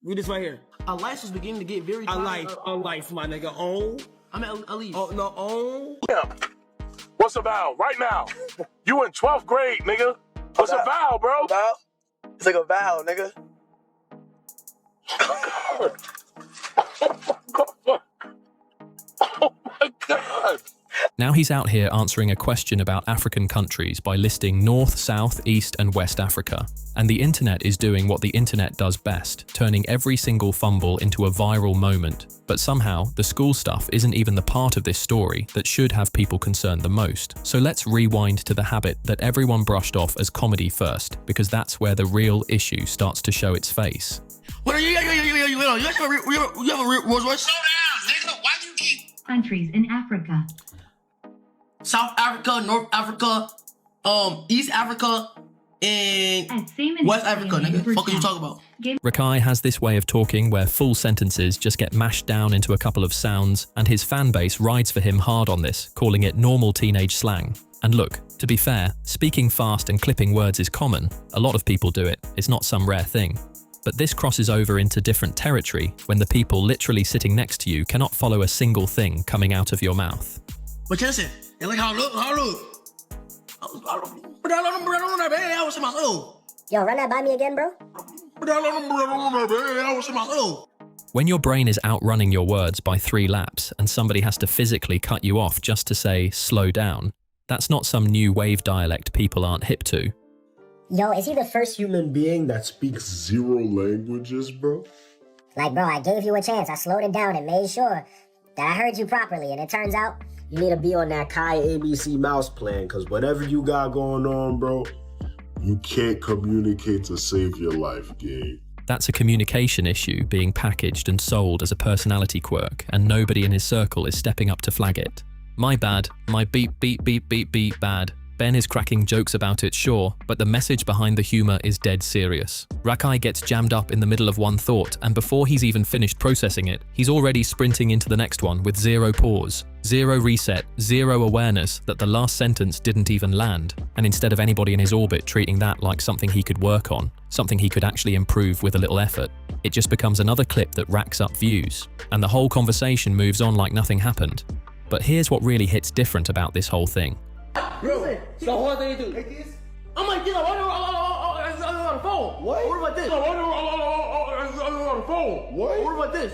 Read this right here. A life was beginning to get very A life, my nigga. On. I mean, a leaf. Oh, no, on. Yeah. What's a vowel? Right now. You in 12th grade, nigga. What's a vowel, bro? Vowel? It's like a vowel, nigga. Oh my God. Now he's out here answering a question about African countries by listing North, South, East, and West Africa. And the internet is doing what the internet does best, turning every single fumble into a viral moment. But somehow, the school stuff isn't even the part of this story that should have people concerned the most. So let's rewind to the habit that everyone brushed off as comedy first, because that's where the real issue starts to show its face. What are you have a real Rolls Royce? Slow down, nigga. Why do you keep countries in Africa? South Africa, North Africa, East Africa, and West Africa, nigga. Fuck are you talking about? Rakai has this way of talking where full sentences just get mashed down into a couple of sounds, and his fan base rides for him hard on this, calling it normal teenage slang. And look, to be fair, speaking fast and clipping words is common. A lot of people do it. It's not some rare thing. But this crosses over into different territory when the people literally sitting next to you cannot follow a single thing coming out of your mouth. But listen, and like how look. But I don't know, man. I was in my soul. Yo, run that by me again, bro. But I don't know, man. I was in my soul. When your brain is outrunning your words by 3 laps and somebody has to physically cut you off just to say, slow down, that's not some new wave dialect people aren't hip to. Yo, is he the first human being that speaks 0 languages, bro? Like, bro, I gave you a chance. I slowed it down and made sure that I heard you properly, and it turns out You need to be on that Kai ABC mouse plan, because whatever you got going on, bro, you can't communicate to save your life, gang. That's a communication issue being packaged and sold as a personality quirk, and nobody in his circle is stepping up to flag it. My bad, my beep bad. Ben is cracking jokes about it, sure, but the message behind the humor is dead serious. Rakai gets jammed up in the middle of one thought, and before he's even finished processing it, he's already sprinting into the next one with 0 pause, 0 reset, 0 awareness that the last sentence didn't even land, and instead of anybody in his orbit treating that like something he could work on, something he could actually improve with a little effort, it just becomes another clip that racks up views, and the whole conversation moves on like nothing happened. But here's what really hits different about this whole thing. Bro, so what do you do? Like this? I'm like, this. On the phone. What? What about this? On the phone. What? What about this?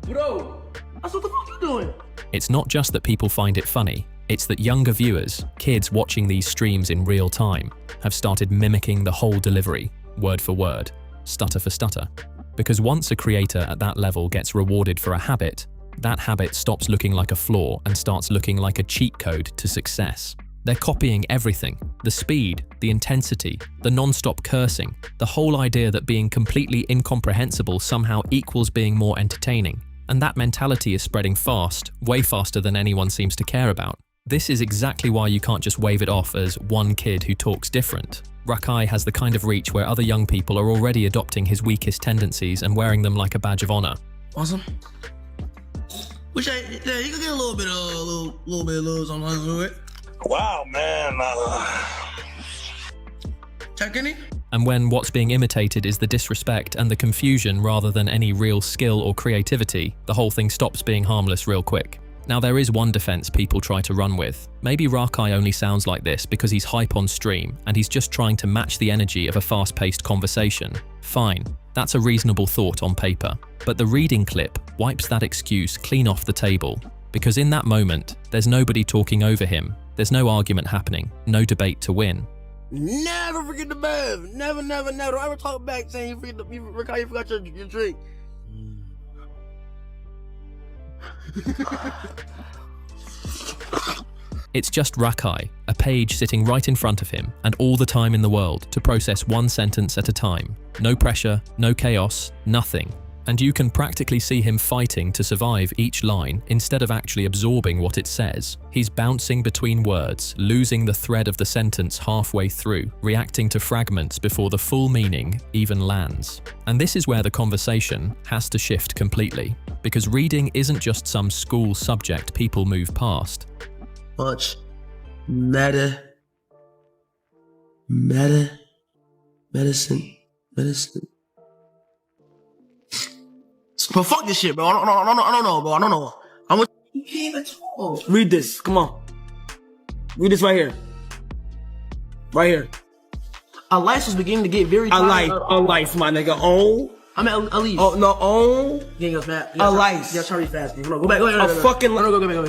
Bro, that's what the fuck you doing? It's not just that people find it funny, it's that younger viewers, kids watching these streams in real time, have started mimicking the whole delivery, word for word, stutter for stutter. Because once a creator at that level gets rewarded for a habit, that habit stops looking like a flaw and starts looking like a cheat code to success. They're copying everything, the speed, the intensity, the non-stop cursing, the whole idea that being completely incomprehensible somehow equals being more entertaining. And that mentality is spreading fast, way faster than anyone seems to care about. This is exactly why you can't just wave it off as one kid who talks different. Rakai has the kind of reach where other young people are already adopting his weakest tendencies and wearing them like a badge of honor. Awesome. Which you could get a little bit of something to it. Wow, man. Check any? And when what's being imitated is the disrespect and the confusion rather than any real skill or creativity, the whole thing stops being harmless real quick. Now there is one defense people try to run with. Maybe Rakai only sounds like this because he's hype on stream and he's just trying to match the energy of a fast-paced conversation. Fine, that's a reasonable thought on paper. But the reading clip wipes that excuse clean off the table. Because in that moment, there's nobody talking over him. There's no argument happening, no debate to win. Never forget the bev. Never. Don't ever talk back saying you forgot your drink. It's just Rakai, a page sitting right in front of him, and all the time in the world to process one sentence at a time. No pressure, no chaos, nothing. And you can practically see him fighting to survive each line instead of actually absorbing what it says. He's bouncing between words, losing the thread of the sentence halfway through, reacting to fragments before the full meaning even lands. And this is where the conversation has to shift completely, because reading isn't just some school subject people move past. Much medicine. But fuck this shit, bro. I don't know, bro. I don't know. You can't even talk. Read this. Come on. Read this right here. Right here. Our life was beginning to get very A life, my nigga. Own. I mean, at least. Oh, no, own. Yeah, go fast. A life. Yeah, try to read fast. Come on, go back. Go A fucking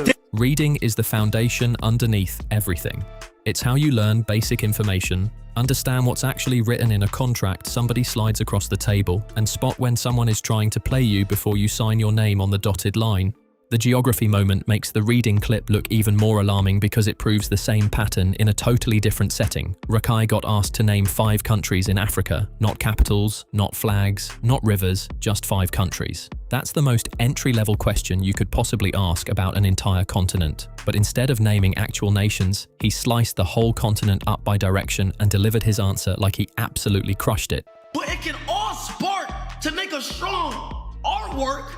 back. Reading is the foundation underneath everything. It's how you learn basic information, understand what's actually written in a contract somebody slides across the table, and spot when someone is trying to play you before you sign your name on the dotted line. The geography moment makes the reading clip look even more alarming because it proves the same pattern in a totally different setting. Rakai got asked to name 5 countries in Africa, not capitals, not flags, not rivers, just 5 countries. That's the most entry-level question you could possibly ask about an entire continent. But instead of naming actual nations, he sliced the whole continent up by direction and delivered his answer like he absolutely crushed it. But it can all spark to make a strong artwork.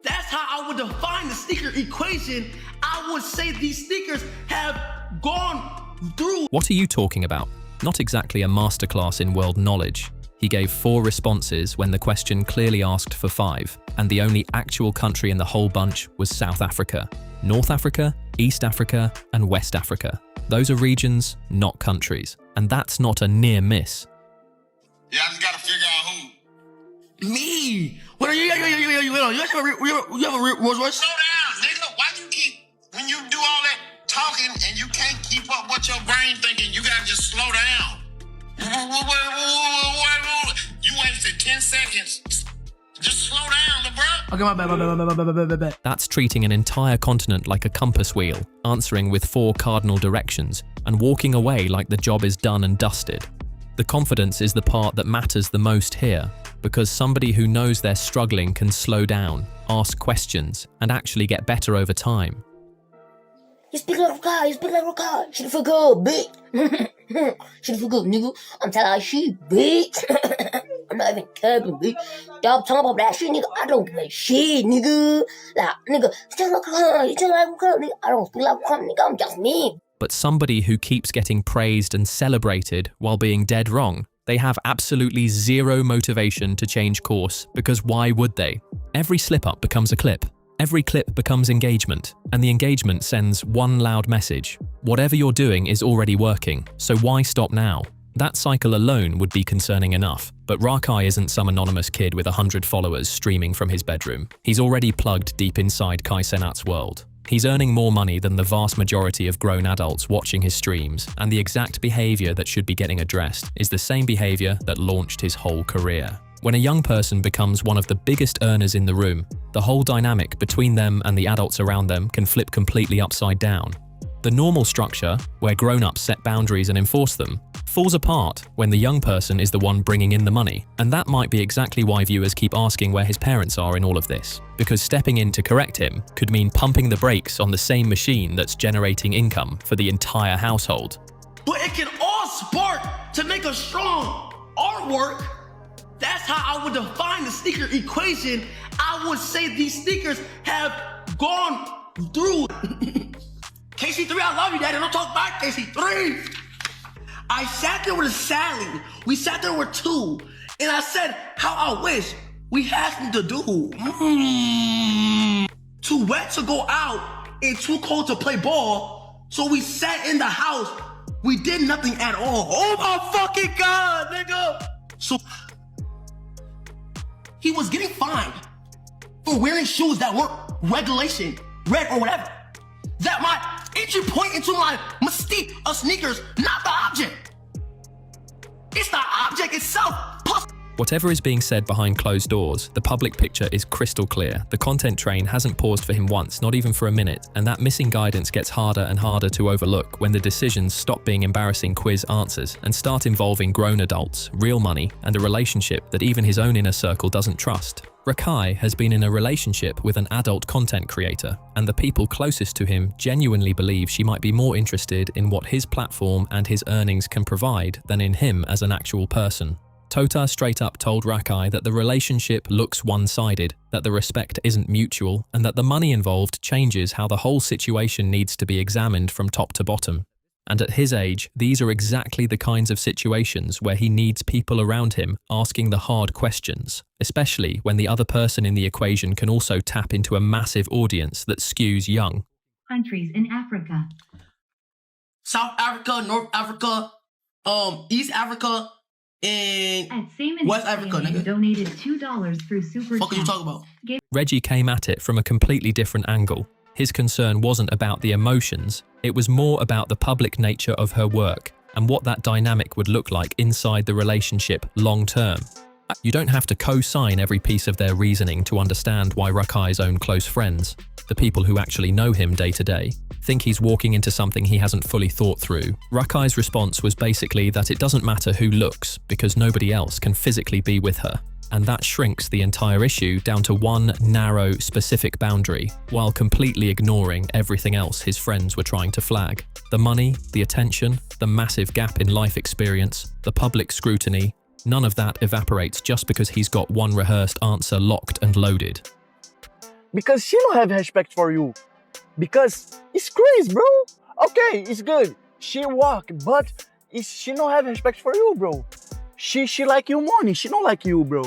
That's how I would define the sneaker equation. I would say these sneakers have gone through. What are you talking about? Not exactly a masterclass in world knowledge. He gave 4 responses when the question clearly asked for 5, and the only actual country in the whole bunch was South Africa. North Africa, East Africa, and West Africa. Those are regions, not countries. And that's not a near miss. Yeah, I just gotta figure out who. Me? What are you have a Rolls Royce? Slow down, nigga. Why you keep, when you do all that talking and you can't keep up what your brain thinking, you gotta just slow down. You wasted 10 seconds. Just slow down, bro. Okay, my bad. That's treating an entire continent like a compass wheel, answering with 4 cardinal directions, and walking away like the job is done and dusted. The confidence is the part that matters the most here, because somebody who knows they're struggling can slow down, ask questions, and actually get better over time. You speak like Rakai. Shit for good, bitch. Shit for good, nigga. I'm telling you, shit, bitch. I'm not even capping, bitch. Y'all talking about that shit, nigga. I don't give a shit, nigga. Like, nigga, you tell like Rakai, nigga. I don't speak like Rakai, nigga. I'm just me. But somebody who keeps getting praised and celebrated while being dead wrong, they have absolutely zero motivation to change course, because why would they? Every slip-up becomes a clip. Every clip becomes engagement, and the engagement sends one loud message. Whatever you're doing is already working, so why stop now? That cycle alone would be concerning enough, but Rakai isn't some anonymous kid with 100 followers streaming from his bedroom. He's already plugged deep inside Cenat's world. He's earning more money than the vast majority of grown adults watching his streams, and the exact behavior that should be getting addressed is the same behavior that launched his whole career. When a young person becomes one of the biggest earners in the room, the whole dynamic between them and the adults around them can flip completely upside down. The normal structure, where grown-ups set boundaries and enforce them, falls apart when the young person is the one bringing in the money, and that might be exactly why viewers keep asking where his parents are in all of this, because stepping in to correct him could mean pumping the brakes on the same machine that's generating income for the entire household. But it can all spark to make a strong artwork. That's how I would define the sneaker equation. I would say these sneakers have gone through. KC3, I love you, Daddy. Don't talk back, KC3. I sat there with a Sally. We sat there with 2. And I said how I wish we had something to do. Too wet to go out and too cold to play ball. So we sat in the house. We did nothing at all. Oh my fucking God, nigga. So he was getting fined for wearing shoes that weren't regulation, red or whatever. That my entry point into my mystique of sneakers, not the object. It's the object itself. Whatever is being said behind closed doors, the public picture is crystal clear. The content train hasn't paused for him once, not even for a minute, and that missing guidance gets harder and harder to overlook when the decisions stop being embarrassing quiz answers and start involving grown adults, real money, and a relationship that even his own inner circle doesn't trust. Rakai has been in a relationship with an adult content creator, and the people closest to him genuinely believe she might be more interested in what his platform and his earnings can provide than in him as an actual person. Tota straight up told Rakai that the relationship looks one-sided, that the respect isn't mutual, and that the money involved changes how the whole situation needs to be examined from top to bottom. And at his age, these are exactly the kinds of situations where he needs people around him asking the hard questions, especially when the other person in the equation can also tap into a massive audience that skews young. Countries in Africa. South Africa, North Africa, East Africa, and West Africa, nigga. Donated $2 through Super What are you talking about? Reggie came at it from a completely different angle. His concern wasn't about the emotions, it was more about the public nature of her work and what that dynamic would look like inside the relationship long term. You don't have to co-sign every piece of their reasoning to understand why Rakai's own close friends, the people who actually know him day to day, think he's walking into something he hasn't fully thought through. Rakai's response was basically that it doesn't matter who looks because nobody else can physically be with her. And that shrinks the entire issue down to one narrow, specific boundary, while completely ignoring everything else his friends were trying to flag. The money, the attention, the massive gap in life experience, the public scrutiny, none of that evaporates just because he's got one rehearsed answer locked and loaded. Because she don't have respect for you. Because it's crazy, bro. Okay, it's good. She walk, but she don't have respect for you, bro. She like you money. She don't like you, bro.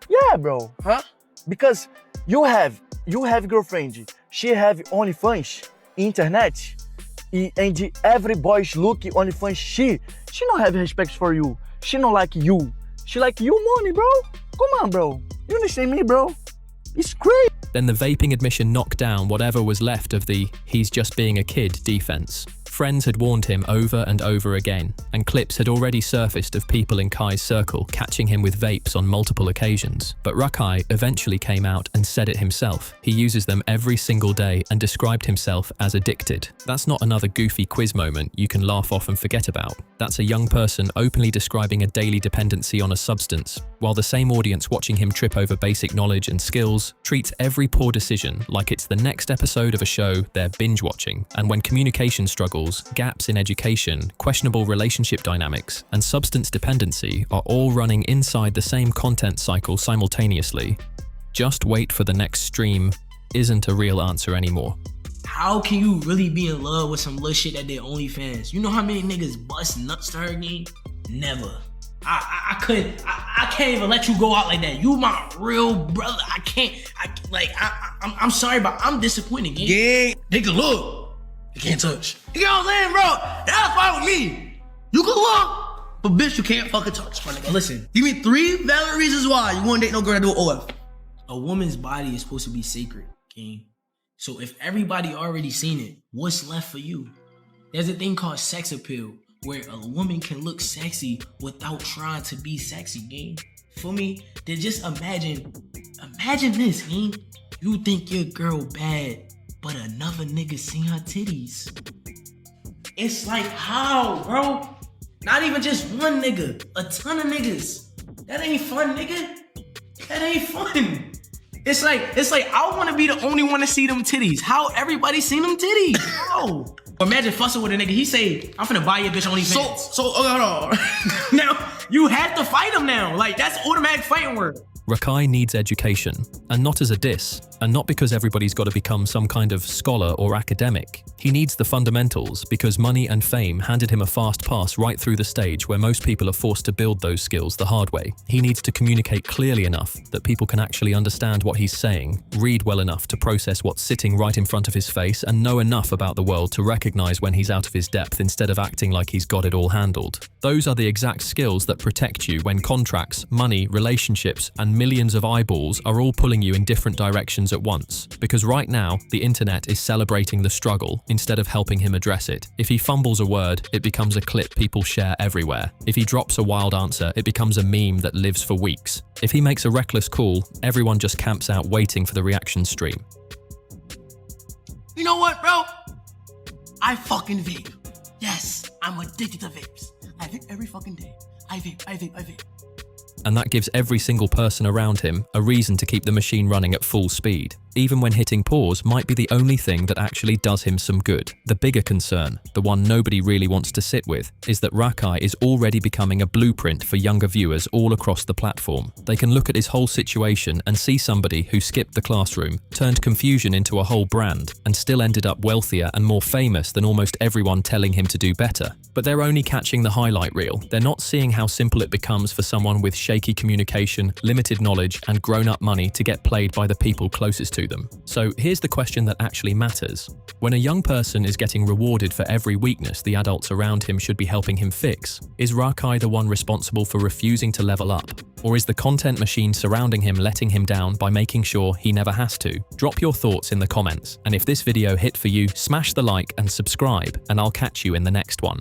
Yeah, bro. Huh? Because you have girlfriend. She have OnlyFans, internet, and every boy's look OnlyFans. She don't have respect for you. She don't like you. She like you money, bro. Come on, bro. You understand me, bro? It's crazy. Then the vaping admission knocked down whatever was left of the "he's just being a kid" defense. Friends had warned him over and over again, and clips had already surfaced of people in Kai's circle catching him with vapes on multiple occasions. But Rakai eventually came out and said it himself. He uses them every single day and described himself as addicted. That's not another goofy quiz moment you can laugh off and forget about. That's a young person openly describing a daily dependency on a substance, while the same audience watching him trip over basic knowledge and skills treats every poor decision like it's the next episode of a show they're binge watching. And when communication struggles, gaps in education, questionable relationship dynamics, and substance dependency are all running inside the same content cycle simultaneously, just wait for the next stream isn't a real answer anymore. How can you really be in love with some little shit that did OnlyFans? You know how many niggas bust nuts to her game? Never. I can't even let you go out like that. You my real brother. I'm sorry, but I'm disappointed. Yeah, nigga, look. You can't touch. You know what I'm saying, bro? That's fine with me. You can look, but bitch, you can't fucking touch, my nigga. Listen, give me 3 valid reasons why you wouldn't date no girl that do OF. A woman's body is supposed to be sacred, king. So if everybody already seen it, what's left for you? There's a thing called sex appeal, where a woman can look sexy without trying to be sexy, gang. For me, then just imagine this, gang. You think your girl bad, but another nigga seen her titties. It's like, how, bro? Not even just one nigga, a ton of niggas. That ain't fun, nigga. That ain't fun. It's like I wanna be the only one to see them titties. How everybody seen them titties, bro? Imagine fussing with a nigga. He say, I'm finna buy your bitch OnlyFans. So hold on. Now, you have to fight him now. Like, that's automatic fighting word. Rakai needs education, and not as a diss, and not because everybody's got to become some kind of scholar or academic. He needs the fundamentals because money and fame handed him a fast pass right through the stage where most people are forced to build those skills the hard way. He needs to communicate clearly enough that people can actually understand what he's saying, read well enough to process what's sitting right in front of his face, and know enough about the world to recognize when he's out of his depth instead of acting like he's got it all handled. Those are the exact skills that protect you when contracts, money, relationships, and millions of eyeballs are all pulling you in different directions at once. Because right now, the internet is celebrating the struggle instead of helping him address it. If he fumbles a word, it becomes a clip people share everywhere. If he drops a wild answer, it becomes a meme that lives for weeks. If he makes a reckless call, everyone just camps out waiting for the reaction stream. You know what, bro? I fucking vape. Yes, I'm addicted to vapes. I vape every fucking day. I vape. And that gives every single person around him a reason to keep the machine running at full speed. even when hitting pause might be the only thing that actually does him some good. The bigger concern, the one nobody really wants to sit with, is that Rakai is already becoming a blueprint for younger viewers all across the platform. They can look at his whole situation and see somebody who skipped the classroom, turned confusion into a whole brand, and still ended up wealthier and more famous than almost everyone telling him to do better. But they're only catching the highlight reel. They're not seeing how simple it becomes for someone with shaky communication, limited knowledge, and grown-up money to get played by the people closest to them. So here's the question that actually matters. When a young person is getting rewarded for every weakness the adults around him should be helping him fix, is Rakai the one responsible for refusing to level up? Or is the content machine surrounding him letting him down by making sure he never has to? Drop your thoughts in the comments, and if this video hit for you, smash the like and subscribe, and I'll catch you in the next one.